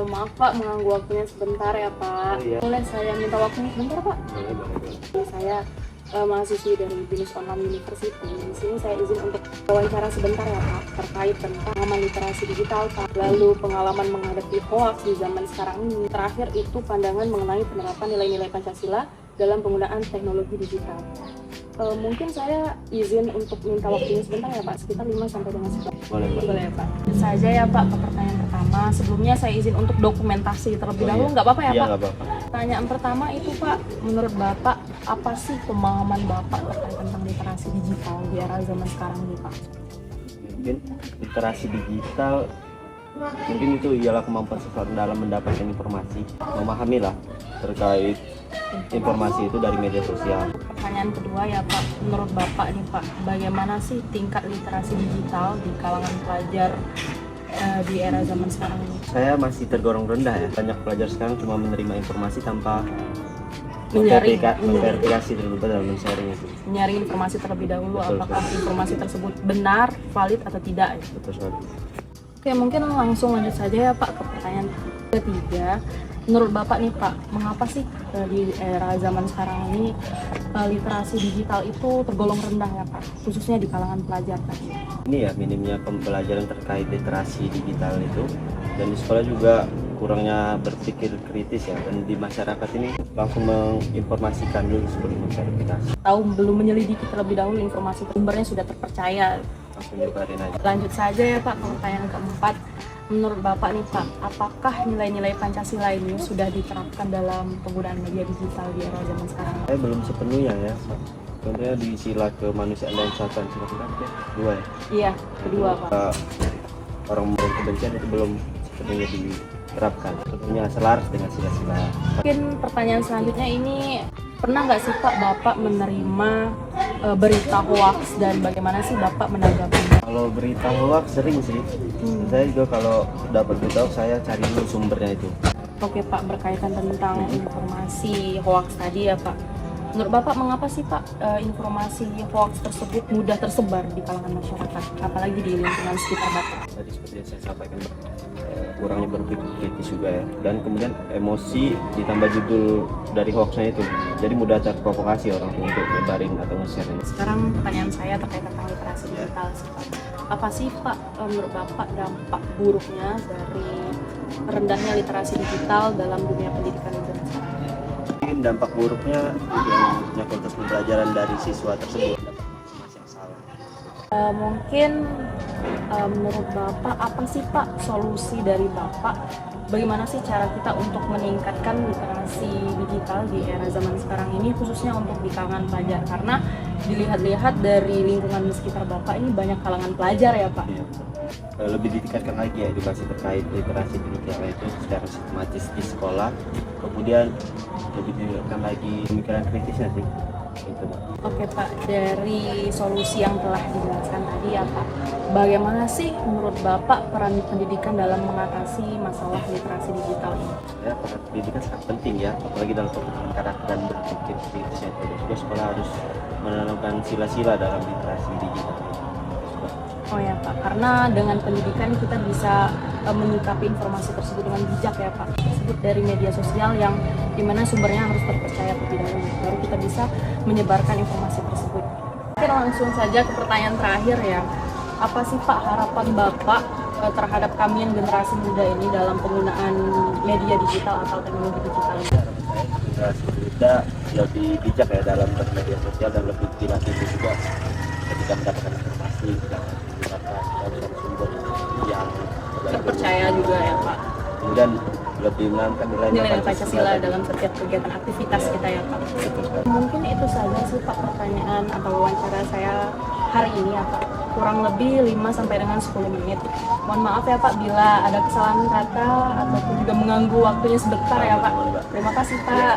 Maaf Pak, mengganggu waktunya sebentar ya Pak. Oh, iya. Boleh saya minta waktunya sebentar Pak? Boleh. Saya mahasiswi dari Binus Online University. Di sini saya izin untuk wawancara sebentar ya Pak, terkait tentang pengalaman literasi digital Pak. Lalu pengalaman menghadapi hoax di zaman sekarang ini. Terakhir itu pandangan mengenai penerapan nilai-nilai Pancasila dalam penggunaan teknologi digital. Mungkin saya izin untuk minta waktunya sebentar ya Pak, sekitar 5 sampai dengan 10. Boleh ya Pak. Saja ya Pak ke pertanyaan pertama. Sebelumnya saya izin untuk dokumentasi terlebih dahulu, nggak apa-apa ya Iya, Pak? nggak apa-apa. Pertanyaan pertama itu Pak, menurut Bapak apa sih pemahaman Bapak terkait tentang literasi digital di era zaman sekarang ini Pak? Mungkin literasi digital mungkin itu ialah kemampuan seseorang dalam mendapatkan informasi, memahami lah terkait informasi itu dari media sosial. Pertanyaan kedua ya Pak, menurut Bapak nih Pak, bagaimana sih tingkat literasi digital di kalangan pelajar di era zaman sekarang ini? Saya masih tergolong rendah ya. Banyak pelajar sekarang cuma menerima informasi tanpa Menyaring. memverifikasi terlebih dahulu dan men-sharing itu. Menyaring informasi terlebih dahulu, Betul, apakah informasi tersebut benar, valid atau tidak? Betul sekali. Oke, mungkin langsung lanjut saja ya Pak ke pertanyaan ketiga. Menurut Bapak nih Pak, mengapa sih di era zaman sekarang ini literasi digital itu tergolong rendah ya Pak, khususnya di kalangan pelajar tadi? Ini ya minimnya pembelajaran terkait literasi digital itu, dan di sekolah juga kurangnya berpikir kritis ya, dan di masyarakat ini langsung menginformasikan dulu sebelum memverifikasi. Tahu belum menyelidiki terlebih dahulu informasi sumbernya sudah terpercaya. Langsung nyebarin aja. Lanjut saja ya Pak ke pertanyaan keempat. Menurut Bapak nih Pak, apakah nilai-nilai Pancasila ini sudah diterapkan dalam penggunaan media digital di era zaman sekarang? Saya belum sepenuhnya ya. Contohnya di sila kemanusiaan dan kesatuan sila keberapa? 2 ya. Iya, kedua Pak. Orang membangun kebencian itu belum sepenuhnya diterapkan. Tentunya selaras dengan sila-sila. Mungkin pertanyaan selanjutnya ini, pernah nggak sih Pak Bapak menerima berita hoax dan bagaimana sih Bapak menanggapinya? Kalau berita hoax sering sih. Saya juga kalau dapat berita hoax saya cari dulu sumbernya itu. Oke Pak, berkaitan tentang informasi hoax tadi ya Pak. Menurut Bapak mengapa sih Pak informasi hoax tersebut mudah tersebar di kalangan masyarakat, apalagi di lingkungan sekitar Bapak? Tadi seperti yang saya sampaikan, kurangnya berpikir kritis juga ya, dan kemudian emosi ditambah judul dari hoaxnya itu, jadi mudah terprovokasi orang untuk nyebarin atau nge-share. Sekarang pertanyaan saya terkait tentang literasi digital sih Pak. Apa sih Pak menurut Bapak dampak buruknya dari rendahnya literasi digital dalam dunia pendidikan Indonesia? Mungkin dampak buruknya yang kualitas pembelajaran dari siswa tersebut dapat informasi yang salah. Mungkin menurut Bapak apa sih Pak solusi dari Bapak? Bagaimana sih cara kita untuk meningkatkan literasi digital di era zaman sekarang ini, khususnya untuk di kalangan pelajar? Karena dilihat-lihat dari lingkungan sekitar Bapak ini banyak kalangan pelajar ya Pak. Iya. Lebih ditingkatkan lagi ya edukasi terkait literasi digital itu secara sistematis di sekolah. Kemudian lebih ditingkatkan lagi pemikiran kritisnya sih. Gitu, Pak. Oke Pak, dari solusi yang telah dijelaskan tadi ya Pak, bagaimana sih menurut Bapak peran pendidikan dalam mengatasi masalah literasi digital ini? Ya, peran pendidikan sangat penting ya, apalagi dalam perkembangan karakter dan berpikir kritisnya itu. Juga sekolah harus menanamkan sila-sila dalam literasi digital. Oh ya Pak, karena dengan pendidikan kita bisa menyikapi informasi tersebut dengan bijak ya Pak, tersebut dari media sosial yang dimana sumbernya harus terpercaya terlebih dahulu, baru kita bisa menyebarkan informasi tersebut. Oke, langsung saja ke pertanyaan terakhir ya, apa sih Pak harapan Bapak terhadap kami yang generasi muda ini dalam penggunaan media digital atau teknologi digital ini? Harapan saya generasi muda lebih bijak ya dalam bermedia sosial dan lebih dilatih juga ketika mendapatkan informasi, jangan menggunakan sumber yang Terpercaya juga ya Pak. kemudian lebih menanamkan Nilai Pancasila dalam setiap kegiatan aktivitas kita ya Pak. Mungkin itu saja sih Pak pertanyaan atau wawancara saya hari ini ya Pak. Kurang lebih 5 sampai dengan 10 menit. Mohon maaf ya Pak bila ada kesalahan kata ataupun juga mengganggu waktunya sebentar ya Pak. Terima kasih Pak.